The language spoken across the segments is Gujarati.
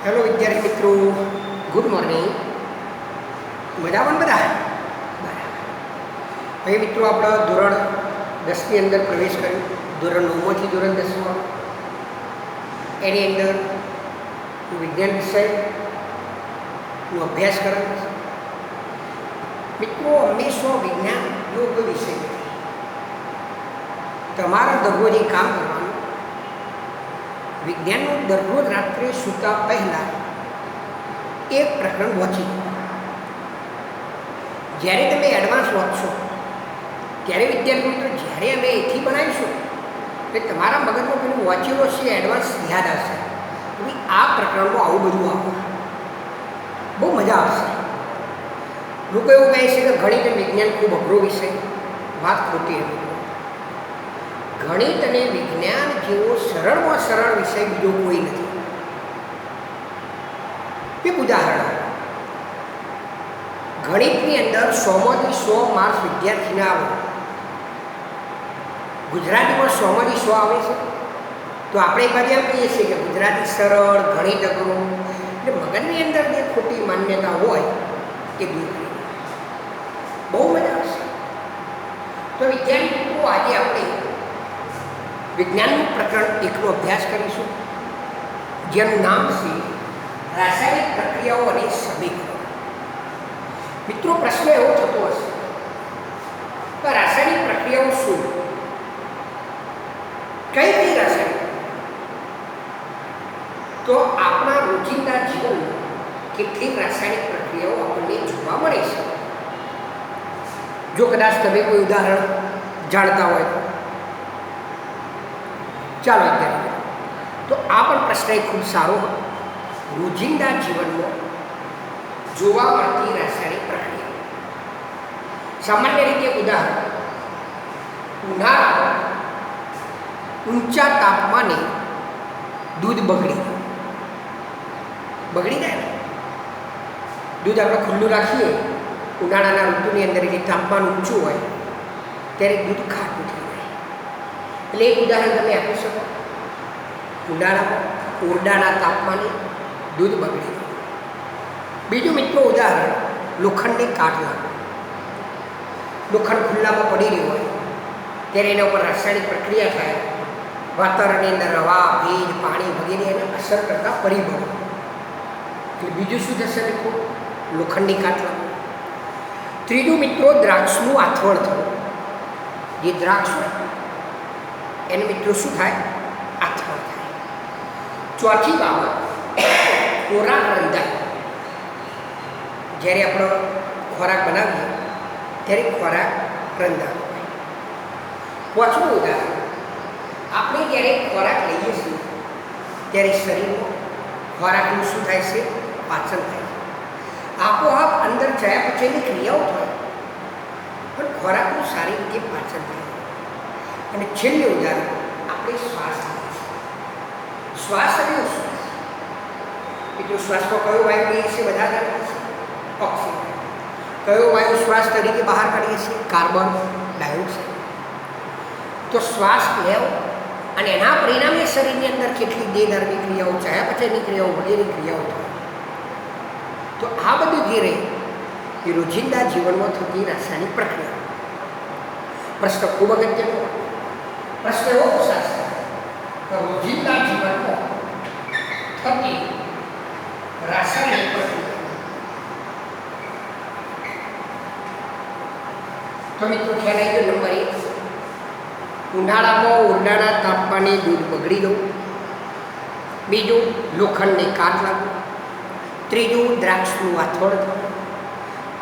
હેલો વિદ્યાર્થી મિત્રો, ગુડ મોર્નિંગ. મજામાં બધા? બરાબર. હવે મિત્રો આપણે ધોરણ 10ની અંદર પ્રવેશ કર્યો. ધોરણ 9માંથી ધોરણ 10માં એની અંદર વિજ્ઞાન વિષયનો અભ્યાસ કરવાનો છે. મિત્રો હંમેશા વિજ્ઞાનનો કોઈ વિષય નથી. તમારા દરરોજ એ કામ કરવાનું. વિજ્ઞાનનું દરરોજ રાત્રે સૂતા પહેલાં એક પ્રકરણ વાંચી દો. જ્યારે તમે એડવાન્સ વાંચશો ત્યારે વિદ્યાર્થી મિત્રો જ્યારે અમે એથી બનાવીશું એટલે તમારા મગજમાં પેલું વાંચેલો છે એડવાન્સ યાદ આવશે. એટલે આ પ્રકરણમાં આવું બધું આવે, બહુ મજા આવશે. લોકો એવું કહે છે કે ગણિત અને વિજ્ઞાન ખૂબ અઘરો વિષય. વાત ખોટી હતી. ગણિત અને વિજ્ઞાન જેવો સરળમાં સરળ વિષય બીજો કોઈ નથી. એક ઉદાહરણ, ગણિતની અંદર 100માંથી 100 માર્ક્સ વિદ્યાર્થીને આવે. ગુજરાતીમાં 100માંથી 100 આવે છે. તો આપણે એક બાજુ એમ કહીએ છીએ કે ગુજરાતી સરળ, ગણિત અઘરું. એટલે મગજની અંદર જે ખોટી માન્યતા હોય એ દૂર કરી. બહુ મજા આવશે. તો વિદ્યાર્થી મિત્રો આજે આપણે વિજ્ઞાનનું પ્રકરણ 1નો અભ્યાસ કરીશું, જેનું નામ છે રાસાયણિક પ્રક્રિયાઓ અને સમીકરણો. મિત્રો પ્રશ્ન એવો થતો હશે કે રાસાયણિક પ્રક્રિયાઓ શું, કઈ કઈ રાસાયણિક? તો આપણા રોજિંદા જીવનમાં કેટલીક રાસાયણિક પ્રક્રિયાઓ આપણને જોવા મળે છે. જો કદાચ તમે કોઈ ઉદાહરણ જાણતા હોય તો ચાલો વિદ્યાર્થી, તો આ પણ પ્રશ્ન ખૂબ સારો. રોજિંદા જીવનમાં જોવા મળતી રાસાયણિક પ્રક્રિયા. સામાન્ય રીતે ઉદાહરણ, ઉનાળામાં ઊંચા તાપમાને દૂધ બગડી જાય ને. દૂધ આપણે ખુલ્લું રાખીએ ઉનાળાના ઋતુની અંદર, જે તાપમાન ઊંચું હોય ત્યારે દૂધ ખાટું થઈ જાય. એટલે એક ઉદાહરણ તમે આપી શકો. ઉનાળામાં ઓરડાના તાપમાને દૂધ બગડી જાય. બીજું મિત્રો ઉદાહરણ, લોખંડની કાટ લાગે. લોખંડ ખુલ્લામાં પડી રહ્યું હોય ત્યારે એના ઉપર રાસાયણિક પ્રક્રિયા થાય. વાતાવરણની અંદર હવા, ભેજ, પાણી વગેરે એને અસર કરતા પરિબળો. એટલે બીજું શું થશે મિત્રો? લોખંડની કાટ લાગે. ત્રીજું મિત્રો, દ્રાક્ષનું આથવણ થવું. જે દ્રાક્ષ હોય એને મિત્રો શું થાય? આથવણ થાય. ચોથી બાબત, ખોરાક રંધાય. જ્યારે આપણો ખોરાક બનાવીએ ત્યારે ખોરાક રંધાય. પાંચમું ઉદાહરણ, આપણે જ્યારે ખોરાક લઈએ છીએ ત્યારે શરીરમાં ખોરાકનું શું થાય છે? પાચન થાય છે. આપોઆપ અંદર જયા પછીની ક્રિયાઓ થાય પણ ખોરાકનું સારી રીતે પાચન થાય. અને છેલ્લું ઉદાહરણ, આપણે શ્વાસ લઈએ છીએ. શ્વાસ એટલે શ્વાસ. બીજો શ્વાસમાં કયો વાયુ લઈએ છીએ? બધા જાણીએ છીએ, ઓક્સિજન. કયો વાયુ શ્વાસ તરીકે બહાર કાઢીએ છીએ? Carbon dioxide. તો શ્વાસ લેવો અને એના પરિણામે શરીરની અંદર કેટલી દેહધર્મી ક્રિયાઓ, ચાયા પછીની ક્રિયાઓ વગેરે ક્રિયાઓ થાય. તો આ બધું જે રહે એ રોજિંદા જીવનમાં થતી રાસાયણિક પ્રક્રિયા. પ્રશ્ન ખૂબ અગત્યનો. પ્રશ્ન એવો પૂછાશે કે રોજિંદા જીવનમાં થતી રાસાયણિક પ્રક્રિયા. તો મિત્રો ખ્યાલ આવી ગયો. નંબર 1, ઉનાળામાં ઓરડાના તાપમાને દૂધ બગડી જવું. બીજું, લોખંડની કાટ લાગવું. ત્રીજું, દ્રાક્ષનું આથવણ થવું.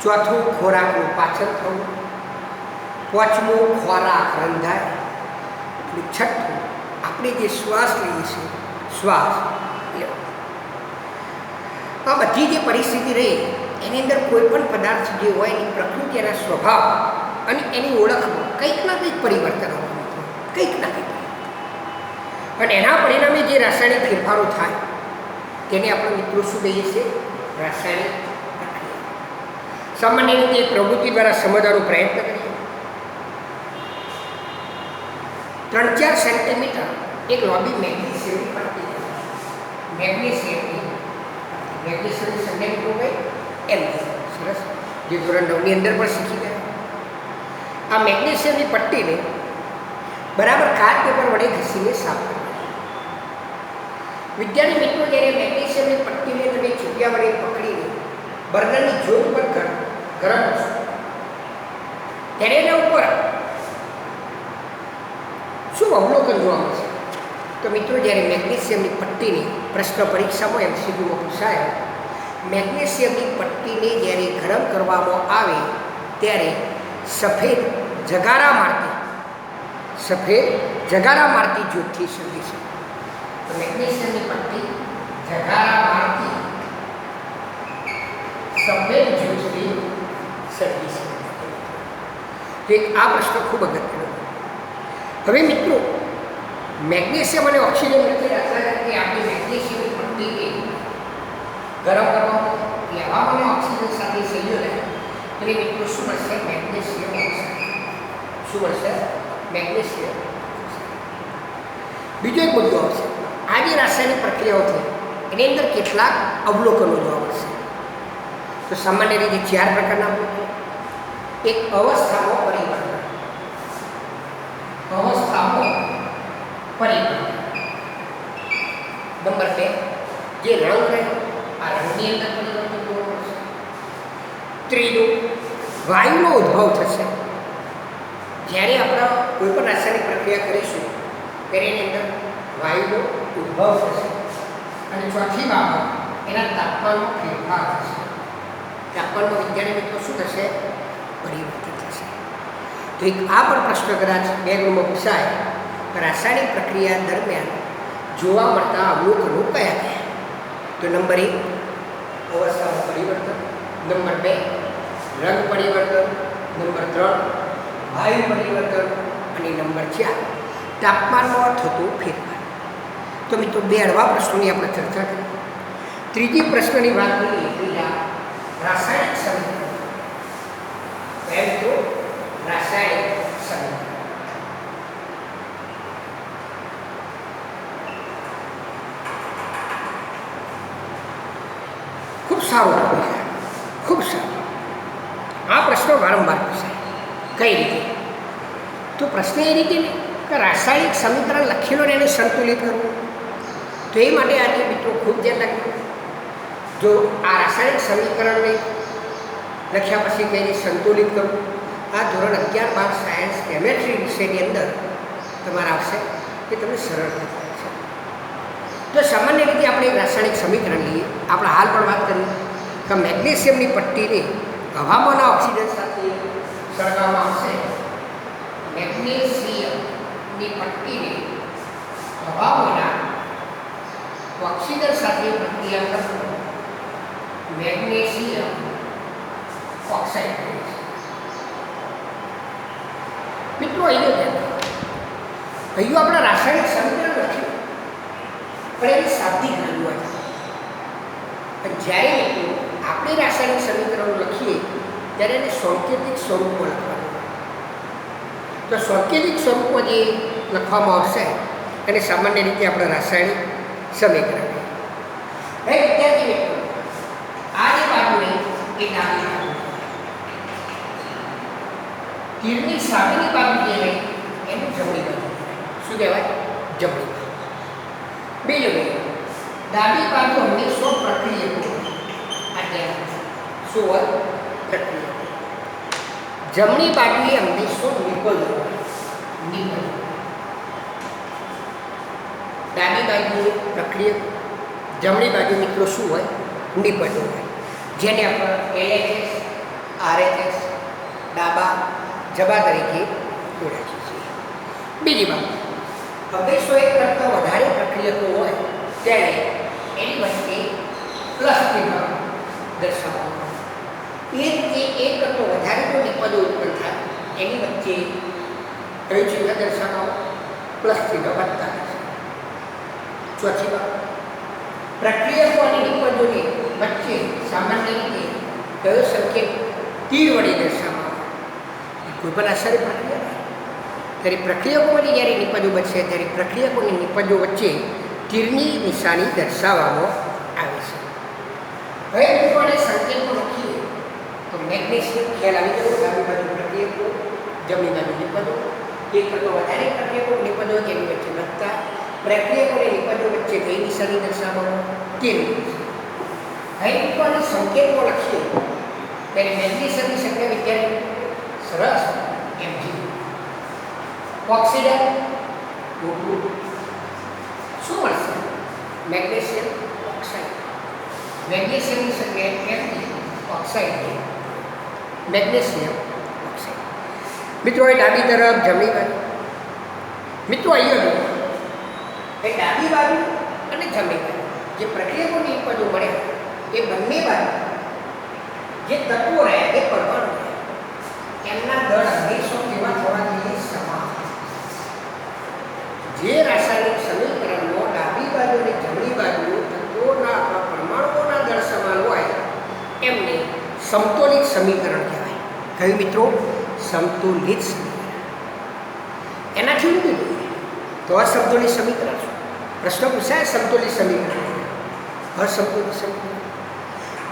ચોથું, ખોરાકનું પાચન થવું. પાંચમું, ખોરાક રંધાય. અને છઠ્ઠું, આપણે જે શ્વાસ લઈએ છીએ, શ્વાસ લેવો. આ બધી જે પરિસ્થિતિ રહી એની અંદર કોઈ પણ પદાર્થ જે હોય એની પ્રકૃતિ, એના સ્વભાવ અને એની ઓળખમાં કંઈક ના કંઈક પરિવર્તન આવવાનું, કંઈક ના કંઈક. અને એના પરિણામે જે રાસાયણિક ફેરફારો થાય તેને આપણે મિત્રો શું કહીએ છીએ? રાસાયણિક પ્રક્રિયા. સામાન્ય રીતે પ્રવૃત્તિ દ્વારા સમજવાનો પ્રયત્ન કરીએ. 3-4 સેન્ટીમીટર એક લાંબી મેગ્નેશિયમની પટ્ટી, મેગ્નેશિયમની મેગ્નેશિયમની સંજ્ઞા મિત્રો કઈ એમ સરસ, જે ધોરણ 9 ની અંદર પણ શીખી ગયા. આ મેગ્નેશિયમની પટ્ટીને બરાબર કાચ પેપર વડે ઘસીને સાફ કરવી. વિદ્યાર્થી મિત્રો, જ્યારે મેગ્નેશિયમની પટ્ટીને તમે ચીપિયા વડે પકડીને બર્નરની જ્યોત પર ગરમ કરશો ત્યારે એના ઉપર શું અવલોકન જોવા મળશે? તો મિત્રો, જ્યારે મેગ્નેશિયમની પટ્ટીની પ્રશ્ન પરીક્ષામાં MCQમાં પૂછાય, મેગ્નેશિયમની પટ્ટીને જ્યારે ગરમ કરવામાં આવે ત્યારે સફેદ જગારા મારતી જ્યોતથી સર્જે છે. તો મેગ્નેશિયમની પટ્ટી જગારા મારતી સફેદ જ્યોતથી સર્જી છે. આ પ્રશ્ન ખૂબ અગત્યનો. હવે મિત્રો, મેગ્નેશિયમ અને ઓક્સિજન વચ્ચે રસાયણ કે આપણી મેગ્નેશિયમની પટ્ટીને ગરમ કરવામાં હવા અને ઓક્સિજન સાથે સંયોજન એટલે મિત્રો શું મળશે? Magnesium oxide. શું મળશે? મેગ્નેશિયમ. બીજો એક મુદ્દો આવશે. આ જે રાસાયણિક પ્રક્રિયાઓ છે એની અંદર કેટલાક અવલોકનો જોવા મળશે. તો સામાન્ય રીતે 4 પ્રકારના અવલોકનો. એક અવસ્થામાં પરિવર્તન. નંબર 2, જે રંગ રહ્યો આ રંગની અંદર પરિવર્તન જોવા મળશે. ત્રીજું, વાયુનો ઉદ્ભવ થશે. જ્યારે આપણે કોઈ પણ રાસાયણિક પ્રક્રિયા કરીશું ત્યારે એની અંદર વાયુનો ઉદ્ભવ થશે. અને ચોથી બાબત, એના તાપમાનમાં ફેરફાર થશે. તાપમાનમાં વિદ્યાર્થી મિત્રો શું થશે? પરિવર્તન થશે. તો એક આ પણ પ્રશ્ન કદાચ 2 ગુણમાં પૂછાય. રાસાયણિક પ્રક્રિયા દરમિયાન જોવા મળતા અવલોકનો કયા કયા? તો નંબર 1, અવસ્થામાં પરિવર્તન. નંબર 2, રંગ પરિવર્તન. નંબર 3, વાયુ પરિવર્તન. અને નંબર 4, તાપમાનમાં થતો ફેરફાર. તો મિત્રો, 2 હળવા પ્રશ્નોની આપણે ચર્ચા કરી. ત્રીજી પ્રશ્નની વાત કરીએ. ત્રીજા, રાસાયણિક સમીકરણ. મિત્રો, રાસાયણિક સમીકરણ. ખૂબ સારું ટોપિક, ખૂબ સારું. આ પ્રશ્નો વારંવાર પૂછાય. કઈ રીતે? તો પ્રશ્ન એ રીતે ને કે રાસાયણિક સમીકરણ લખેલો ને એને સંતુલિત કરવું. તો એ માટે આજે મિત્રો ખૂબ ધ્યાન રાખવું. જો આ રાસાયણિક સમીકરણને લખ્યા પછી કે એને સંતુલિત કરવું, આ ધોરણ 11, 12 સાયન્સ કેમેસ્ટ્રી વિષયની અંદર તમારે આવશે કે તમને સરળતા થાય છે. તો સામાન્ય રીતે આપણે એક રાસાયણિક સમીકરણ લઈએ. આપણે હાલ પણ વાત કરી કે મેગ્નેશિયમની પટ્ટીને હવામાંના ઓક્સિજન સાથે સળગાવવામાં આવશે. મેગ્નેશિયમની પટ્ટીને હવામાંના ઓક્સિજન સાથે પ્રક્રિયા કરતો મેગ્નેશિયમ ઓક્સાઇડ છે. મિત્રો, અહીં આપણે રાસાયણિક સમીકરણ લખ્યું પણ એની શાબ્દિક રજૂઆત. પણ જ્યારે મિત્રો આપણે રાસાયણિક સમીકરણો લખીએ ત્યારે એને સાંકેતિક સ્વરૂપમાં લખવાનું. તો સાંકેતિક સ્વરૂપમાં જે લખવામાં આવશે એને સામાન્ય રીતે આપણે રાસાયણિક સમીકરણ. હવે વિદ્યાર્થી મિત્રો, આ જે બાજુને એ ડાબી બાજુ, તીરની સામેની બાજુ જે રહી એનું જમણી બાજુ. શું કહેવાય? જમણી બાજુ. બીજું, ડાબી બાજુ હંમેશા પ્રક્રિયકો શું હોય? પ્રક્રિયકો. જમણી બાજુએ હંમેશા નિપજો. ડાબી બાજુ પ્રક્રિયક, જમણી બાજુ મિત્રો શું હોય? નિપજો હોય. જેને આપણે LHS, RHS ડાબા જબા તરીકે ઓળખીએ છીએ. બીજી બાબત, હંમેશા એક કરતાં વધારે પ્રક્રિયકો હોય ત્યારે એની વચ્ચે પ્લસ ચિહ્ન દર્શાવવામાં આવે. એ રીતે એક કરતાં વધારે જો નિપજો ઉત્પન્ન થાય એની વચ્ચે કયું ચિહ્ન દર્શાવવામાં? પ્લસ ચિહ્ન વધતા રહેશે. ચોથી બાબત, પ્રક્રિયકો અને નિપજોની વચ્ચે સામાન્ય રીતે કયો સંકેત તીર વડે દર્શાવવામાં આવે? કોઈ પણ આશ્ચર્ય પ્રક્રિયા ત્યારે પ્રક્રિયકોમાંથી જ્યારે નિપજો બચશે ત્યારે પ્રક્રિયકો અને નિપજો વચ્ચે તીરની નિશાની દર્શાવવામાં આવે છે. હવે મિત્રો આને સંકેતો લખીએ તો મેગ્નેશિયમ ખ્યાલ આવી ગયો, ડાબી બાજુ પ્રક્રિયકો, જમણી બાજુ નિપજો, એક કરતાં વધારે પ્રક્રિયકો નિપજો તેની વચ્ચે વધતા પ્રક્રિયકો અને નિપજો વચ્ચે કઈ દિશાની દર્શાવવાનો તેની. હવે મિત્રો આને સંકેતો લખીએ ત્યારે મેગ્નેશિયમની સંખ્યા વિદ્યાર્થી સરસ Mg, ઓક્સિજન O2 શું મળશે? Magnesium oxide. મેગ્નેશિયમની સંખ્યા Mg, ઓક્સાઇડ, મેગ્નેશિયમ ઓક્સાઇડ. મિત્રો એ ડાબી તરફ જમણી બાજુ. મિત્રો અહીંયા એ ડાબી બાજુ અને જમણી બાજુ જે પ્રક્રિયકોની નિપજો મળ્યા એ બંને બાજુ જે તત્વો રહ્યા એ પરમાણુ એમના દળ હંમેશા કેવા થવા જોઈએ? સમાન. જે રાસાયણિક સમીકરણમાં ડાબી બાજુ અને જમણી બાજુ તત્વોના અથવા પરમાણુઓના દળ સમાન હોય એમને સમતોલિત સમીકરણ કહેવાય. કયું મિત્રો? સમતોલિત સમીકરણ. એનાથી ઊંધું જોઈએ તો અસમતોલિત સમીકરણ છે. પ્રશ્ન પૂછાય સમતોલિત સમીકરણ, અસમતોલિત સમીકરણ.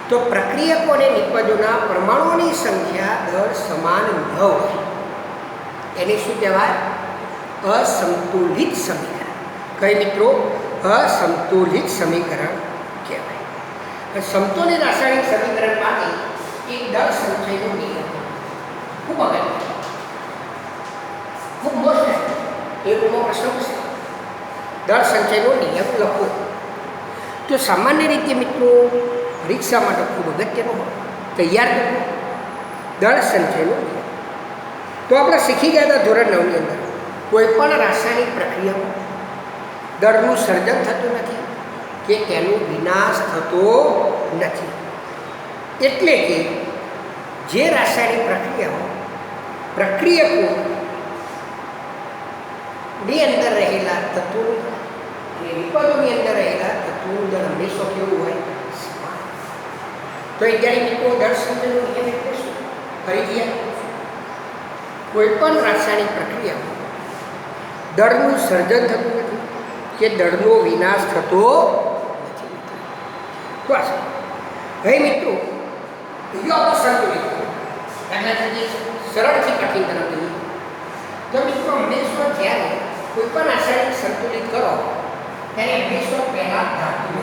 તો પ્રક્રિયકો અને નિપજોના પરમાણુઓની સંખ્યા દળ સમાન ન હોય એને શું કહેવાય? અસમતુલિત સમીકરણ. કઈ મિત્રો? અસમતુલિત સમીકરણ કહેવાય. સમતોલિત રાસાયણિક સમીકરણ માટે એક દળ સંચયનો નિયમ ખૂબ અગત્યનો, ખૂબ મોસ્ટ એક પ્રશ્ન પૂછે દળ સંચયનો નિયમ લખો. તો સામાન્ય રીતે મિત્રો પરીક્ષા માટે ખૂબ અગત્યનો હોય, તૈયાર કરવો દળ સંચયનો નિયમ. તો આપણે શીખી ગયા હતા ધોરણ 9ની અંદર કોઈ પણ રાસાયણિક પ્રક્રિયામાં દળનું સર્જન થતું નથી કે તેનો વિનાશ થતો નથી. એટલે કે જે રાસાયણિક પ્રક્રિયામાં પ્રક્રિયકોની અંદર રહેલા તત્વોનું અને નિપજોની અંદર રહેલા તત્વોનું દળ હંમેશા કેવું હોય? તો અત્યારે મિત્રો દળ સંચયનો નિયમ એટલે શું? ફરીથી કોઈ પણ રાસાયણિક પ્રક્રિયામાં દળનું સર્જન થતું નથી કે દળનો વિનાશ થતો નથી. તો હવે મિત્રો બીજો આપણો સંતુલિત દાખલા સરળથી કઠિન તરફ જઈએ તો મિત્રો હંમેશા જ્યારે કોઈ પણ રાસાયણિક સંતુલિત કરો ત્યારે હંમેશા પહેલા ધાતુ,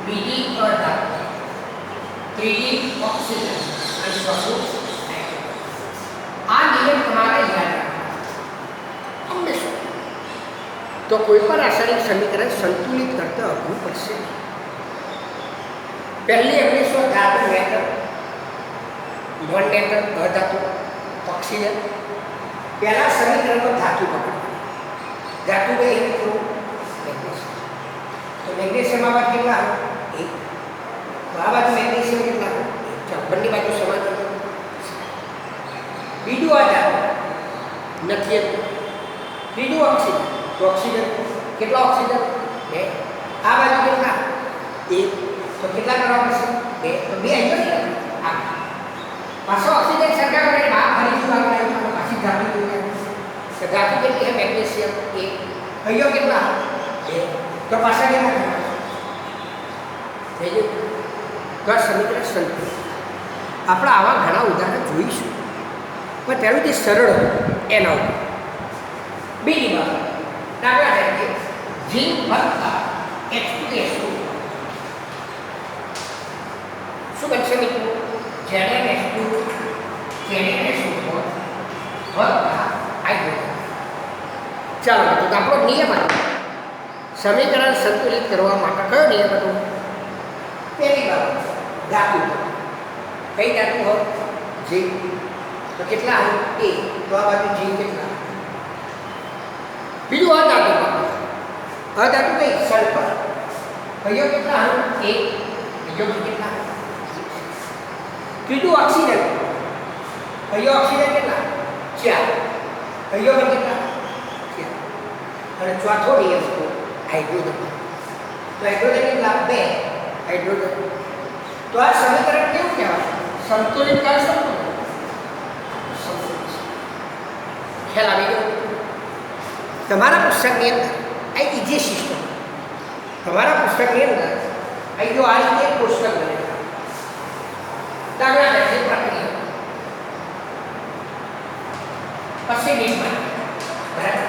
બીજી અધાતુ, ત્રીજી ઓક્સિજન અને ચોથું આ નિયમ તમારે યાદ રાખવાનો હંમેશા. તો કોઈ પણ રાસાયણિક સમીકરણ સંતુલિત કરતા અઘરું પડશે. પહેલી હંમેશા ધાતુ મેટર, નોન મેટર અધાતુ, ઓક્સિજન. પહેલા સમીકરણમાં ધાતુ પકડવાની. ધાતુ કઈ મિત્રો? મેગ્નેશિયમ. તો મેગ્નેશિયમ આ બાજુ કેટલા? 1. તો આ બાજુ મેગ્નેશિયમ કેટલા? 1. બંને બાજુ સમાન. બીજું આ ધાતુ નથી. ત્રીજું ઓક્સિજન. તો ઓક્સિજન કેટલા? ઓક્સિજન 2. આ બાજુ કેટલા? 1. તો કેટલા કરવા પડશે? 2. તો 2 અહીંયા આ પાછો ઓક્સિજન સરખા કરીને બહાર ફરીથી આગળ આવ્યું પાછી ધાતુ જોઈએ. તો ધાતુ કેટલી છે? મેગ્નેશિયમ 1. અહીંયા કેટલા? 2. તો પાછા કેટલા થઈ ગયું? તો આ સમીકરણ સંતુલિત. આપણે આવા ઘણા ઉદાહરણ જોઈશું પણ તેનું જે સરળ એના ઉપર. બીજી વાત દાખલા તરીકે ઝીંક વત્તા H2SO શું બનશે મિત્રો? ZnH2 ZnSO4 વત્તા હાઇડ્રોજન. ચાલો તો આપણો નિયમ હતો સમીકરણ સંતુલિત કરવા માટે. કયો નિયમ હતો? પહેલી વાત ધાતુ. કઈ ધાતુ હોય? ઝીંક. તો કેટલા આવે? 1. તો આ બાજુ ઝીંક કેટલા? બીજું અધાતુ. અધાતુ કઈ? સલ્ફર. કયો કેટલા આવે? 1. બીજો કેટલા? ત્રીજું ઓક્સિજન. કયો ઓક્સિજન કેટલા? 4. કયો કેટલા? 4. અને ચોથો નિયમ હતો હાઇડ્રોજન. તો હાઇડ્રોજન કેટલા? 2 હાઇડ્રોજન. તો આ સમીકરણ કેવું કહેવાય? સંતુલિત કે અસંતુલિત? ખ્યાલ આવી ગયો? તમારા પુસ્તકની અંદર આ ઇઝી સિસ્ટમ તમારા પુસ્તકની અંદર અહીં જો આ રીતે કોષ્ટક બનેલા દાખલા તરીકે પ્રક્રિયા પછી નિર્માણ બરાબર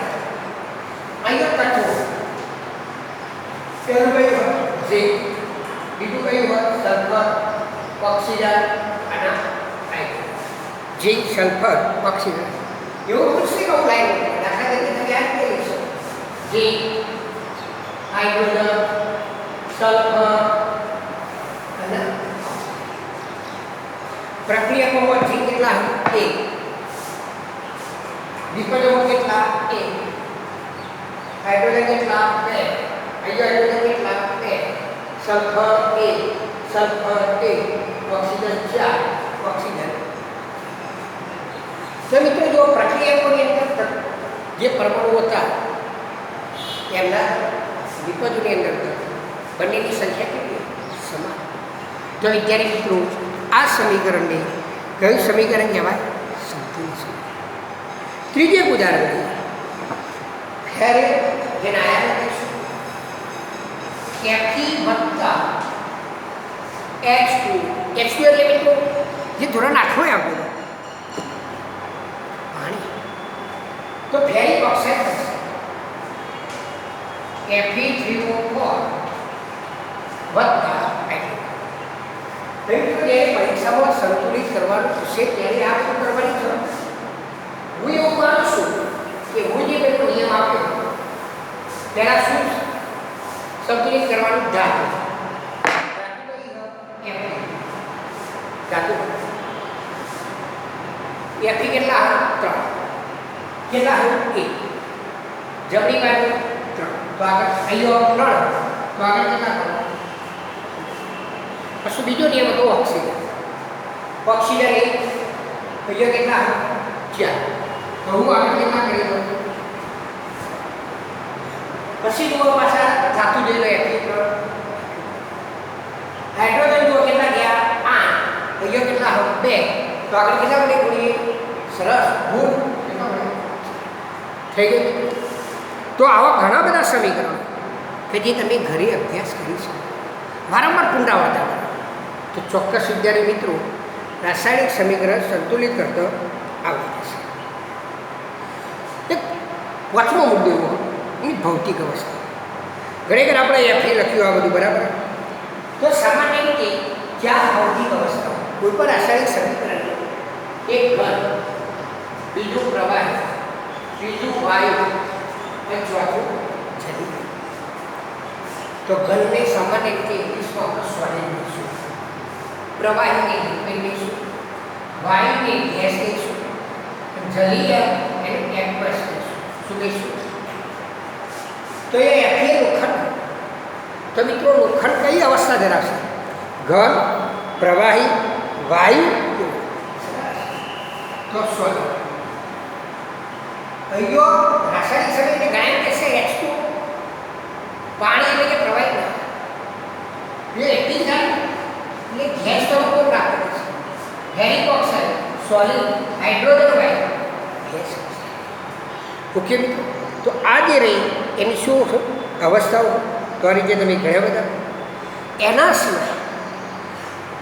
અહીંયા તત્વો પહેલું કયું જે બીજું કયું હોય સલ્ફર ઓક્સિજન અને હાઇડ્રોજન ઝીંક સલ્ફર ઓક્સિજન એવું પૂછશે કે લાઈન દાખલા તરીકે તમે યાદ કરી લેશો ઝીંક હાઇડ્રોજન સલ્ફર અને પ્રક્રિયકોમાં ઝીંક કેટલા એક વિપજકો કેટલા એક હાઇડ્રોજન કેટલા બે હાઇડ્રોજન કેટલા બે સલ્ફર એક સલ્ફર એક ઓક્સિજન 4 ઓક્સિજન તો મિત્રો જો પ્રક્રિયકોની અંદર જે પરમાણુ હતા એમના વિપજોની અંદર બંનેની સંખ્યા કેટલી સમાન તો વિદ્યાર્થી મિત્રો આ સમીકરણને કયું સમીકરણ કહેવાય સંતુલિત સમીકરણ ત્રીજું એક ઉદાહરણ લઈએ ફેરે જેને આયા લખીશું Fe વત્તા H2 H2 એટલે મિત્રો જે ધોરણ 8 હોય આપણું પાણી તો ફેરિક ઓક્સાઇડ થશે Fe3O4 વત્તા મિત્રો જે પરીક્ષામાં સંતુલિત કરવાનું થશે ત્યારે આ શું કરવાની જરૂર હું એવું માનું છું કે હું જે પેલો નિયમ આપ્યો તેના શું સંતુલિત કરવાનું ધાતુ Fe કેટલા 3 કેટલા 1 જમણી બાજુ 3 તો આગળ અહીંયા 3 તો આગળ કેટલા કરો પછી બીજો નિયમ હતો ઓક્સિજન ઓક્સિજન એ અહીંયા કેટલા 4 તો હું આગળ કેટલા કરી દઉં પછી જુઓ પાછા ધાતુ જોઈ લો Fe3 હાઇડ્રોજન જુઓ કેટલા ગયા 5 અહીંયા કેટલા 2 તો આગળ કેટલા વડે ગુણીએ સરસ ગુણ થઈ ગયું તો આવા ઘણા બધા સમીકરણો કે જે તમે ઘરે અભ્યાસ કરી શકો વારંવાર પુનરાવર્તન કરો તો ચોક્કસ વિદ્યાર્થી મિત્રો રાસાયણિક સમીકરણ સંતુલિત કરતો આવડી જશે એક પાંચમો મુદ્દો એવો એની ભૌતિક અવસ્થા ઘણી વાર આપણે Fe લખ્યું આ બધું બરાબર તો સામાન્ય રીતે જ્યાં ભૌતિક અવસ્થા કોઈ પણ રાસાયણિક સમીકરણ એક ઘન બીજું પ્રવાહી ત્રીજું વાયુ અને ચોથું જલી તો ઘનને સામાન્ય રીતે ઇંગ્લિશમાં આપણે સોલિડ લઈશું પ્રવાહીને લિક્વિડ લઈશું વાયુને ગેસ લઈશું જલીય એને એક્વસ લઈશું શું લઈશું તો એ Fe લોખંડ તો મિત્રો લોખંડ કઈ અવસ્થા ધરાવશે ઘન પ્રવાહી વાયુ તો સોલિડ અહીંયા રાસાયણિક સમીકરણ ગાયન કહેશે H2 પાણી એટલે કે પ્રવાહી ના એ એટલી થાય એટલે ગેસ તો કોણ રાખે છે ફેરિક ઓક્સાઇડ સોલિડ હાઇડ્રોજન વાયુ ગેસ ઓકે મિત્રો તો આ જે રહી એની શું અવસ્થાઓ તો આ રીતે તમે ઘણા બધા એના સિવાય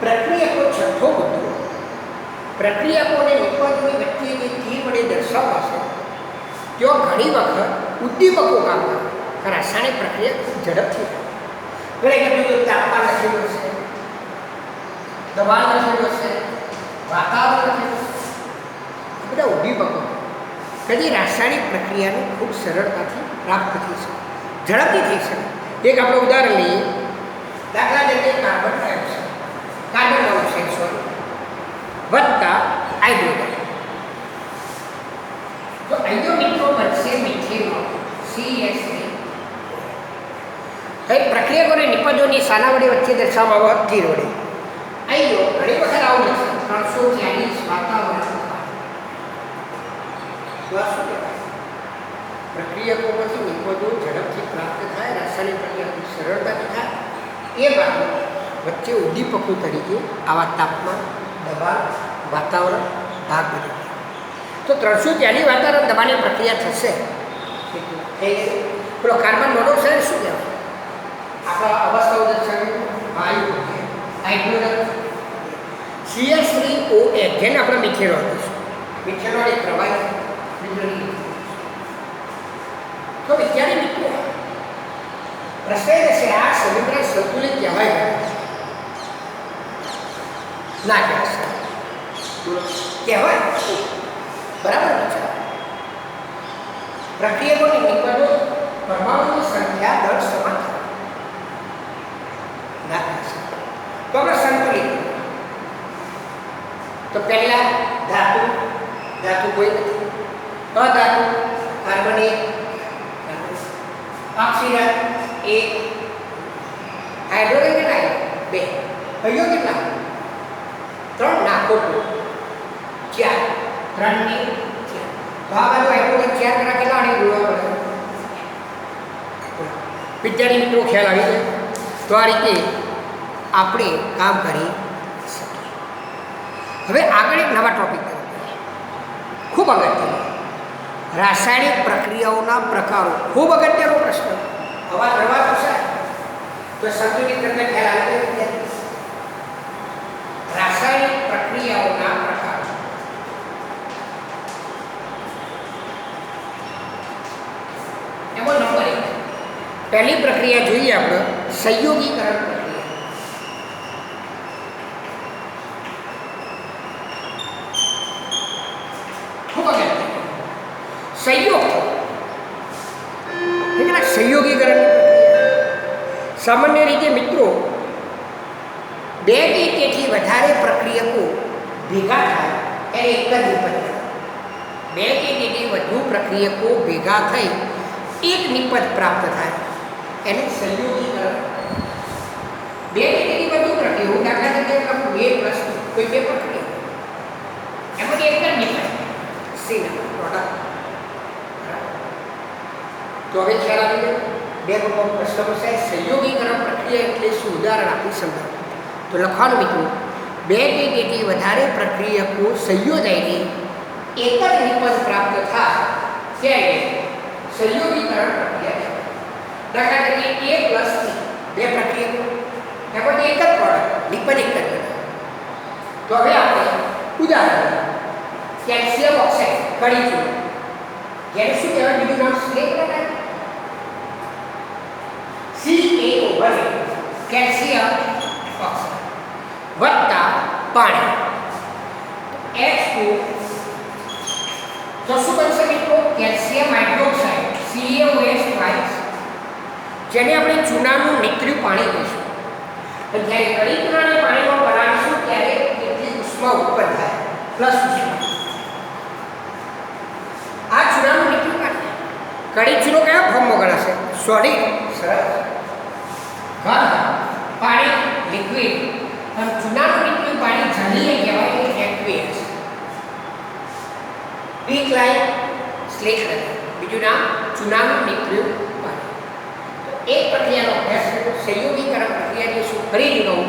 પ્રક્રિયકો છઠ્ઠો મુદ્દો પ્રક્રિયકોને નિપજોની વચ્ચે જે તીર વડે દર્શાવવાશે તેઓ ઘણી વખત ઉદ્દીપકો કામ કરે રાસાયણિક પ્રક્રિયા ખૂબ ઝડપથી ઘણી બધું તાપમાન લખેલું હશે દબાણ લખેલું હશે વાતાવરણ લખેલું હશે બધા ઉદ્દીપકો કદી રાસાયણિક પ્રક્રિયાને ખૂબ સરળતાથી પ્રાપ્ત થઈ શકે ઝડપથી થઈ શકે એક આપણે ઉદાહરણ લઈએ દાખલા તરીકે કાર્બન ડાયોક્સાઇડ સોરી વત્તા હાઇડ્રોજન તો અહીંયા મિત્રો બનશે મિથેનોલ CH3 હવે પ્રક્રિયકોને નિપજોની સાના વડે વચ્ચે દર્શાવવામાં આવે તીર વડે અહીંયા ઘણી વખત આવું લખશે 340 વાતાવરણ પ્રક્રિયકોમાંથી નિપજો ઝડપથી પ્રાપ્ત થાય રાસાયણિક પ્રક્રિયા સરળતાથી થાય એ વાત વચ્ચે ઉદ્દીપકો તરીકે આવા તાપમાન દબાણ વાતાવરણ ભાગ ભજવે તો 340 વાતાવરણ દબાણની પ્રક્રિયા થશે પેલો કાર્બન મોનોક્સાઇડ શું કહેવાય આપણા અવસ્થાઓ દર્શાવે જેને આપણે મિથેનોલ કહીશું. મિથેનોલ એક પ્રવાહી બીજું. તો વિદ્યાર્થી મિત્રો પ્રશ્ન છે આ સમીકરણ સંતુલિત કહેવાય ના કહેવાય બરાબર છે. પ્રક્રિયકોની નિપજો પરમાણુની સંખ્યા દર સમાન ના તો આપણે સંતુલિત. તો પહેલા ધાતુ કોઈ નથી. અધાતુ કાર્બન 1, ઓક્સિજન 1, હાઇડ્રોજન કેટલા 2, હૈયો કેટલા 3, નાખો 4, 3 ની 4. તો આ બાજુ હાઇડ્રોજન 4 કરા કેટલા અને જોડવા પડે. વિદ્યાર્થી મિત્રો ખ્યાલ આવી જાય. તો આ રીતે આપણે કામ કરી શકીએ. હવે આગળ એક નવા ટોપિક તરફ ખૂબ અગત્યનો રાસાયણિક પ્રક્રિયાઓના પ્રકારો. ખૂબ અગત્યનો પ્રશ્ન. હવા નવા પૂછાય તો સંતુલિત તમને ખ્યાલ આવી જાય. રાસાયણિક પ્રક્રિયાઓના પ્રકારો. એમાં નંબર 1 પહેલી પ્રક્રિયા જોઈએ આપણે સંયોગીકરણ પ્રક્રિયા. ખૂબ અગત્યનો સંયોગ સંયોગીકરણ સામાન્ય રીતે મિત્રો 2 કે તેથી વધારે પ્રક્રિયકો ભેગા થાય એને એક જ નિપજ. 2 કે તેથી વધુ પ્રક્રિયકો ભેગા થઈ એક નિપજ પ્રાપ્ત થાય એને સંયોગીકરણ. 2 કે તેથી વધુ પ્રક્રિયાઓ દાખલા તરીકે 2 પ્લસ કોઈ 2 પ્રક્રિયા એમાંથી એક જ નિપજ સી પ્રોડક્ટ. તો હવે ખ્યાલ આવી ગયો. 2 પ્રશ્ન પૂછાય સંયોગીકરણ પ્રક્રિયા એટલે શું? ઉદાહરણ આપી સમજાવો. તો લખવાનું મિત્રો 2 કે તેથી વધારે પ્રક્રિયકો સંયોજાઈને એક જ નિપજ પ્રાપ્ત થાય ત્યારે સંયોગીકરણ પ્રક્રિયા. દાખલા તરીકે A પ્લસ C 2 પ્રક્રિયકો એમાંથી એક જ પ્રોડક્ટ નિપજ એક જ બને. તો હવે આપણે ઉદાહરણ કેલ્શિયમ ઓક્સાઇડ કડી ચૂનો જેને શું કહેવાય બીજું નામ સ્લેટ બનાવે CaO બને કેલ્શિયમ ઓક્સાઇડ વત્તા પાણી H2 તો શું બનશે મિત્રો? કેલ્શિયમ હાઇડ્રોક્સાઇડ CaOH ટ્વાઇસ જેને આપણે ચૂનાનું નીતર્યું પાણી કહીશું. અને જ્યારે કડી ચૂનાને પાણીમાં બનાવીશું ત્યારે કેટલી ઉષ્મા ઉત્પન્ન થાય પ્લસ ઉષ્મા. આ ચૂનાનું નીતર્યું પાણી કડી ચૂનો કયા ફોર્મમાં ગણાશે? સોલિડ સરસ ઘન પાણી લિક્વિડ અને ચૂનાનું નીતર્યું પાણી જલીય કહેવાય એ એક્વિયસ. પીક લાઈન સ્લેટ રહે બીજું નામ ચૂનાનું નીતર્યું પાણી. એક પ્રક્રિયાનો અભ્યાસ કર્યો સંયોગીકરણ પ્રક્રિયા જે શું ફરી કહું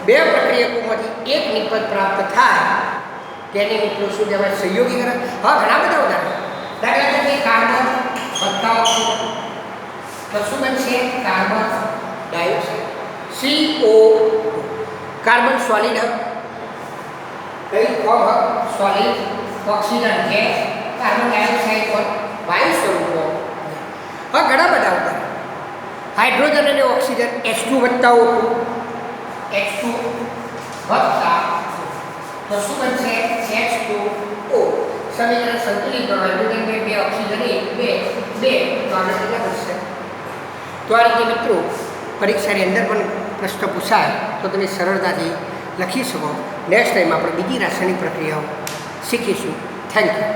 2 પ્રક્રિયકોમાંથી એક નિપજ પ્રાપ્ત થાય તેને મિત્રો શું કહેવાય? સંયોગીકરણ. હા ઘણા બધા ઉદાહરણ દાખલા તરીકે કાર્બન વત્તા ઓક્સિજન તો શું બનશે? Carbon dioxide CO carbon solid કઈ form solid oxygen gas carbon dioxide પર વાયુ સ્વરૂપો. હા ઘણા બધા ઉદાહરણ. હાઇડ્રોજન અને ઓક્સિજન H2 વત્તા O2 H2 વત્તા તો શું બનશે? H2O સમીકરણ સંતુલિત પ્રમાણે હાઇડ્રોજન 2 ઓક્સિજન 1 2 તો આના કેટલા બનશે? તો આ રીતે મિત્રો પરીક્ષાની અંદર પણ પ્રશ્ન પૂછાય તો તમે સરળતાથી લખી શકો. નેક્સ્ટ ટાઈમ આપણે બીજી રાસાયણિક પ્રક્રિયાઓ શીખીશું. Thank you.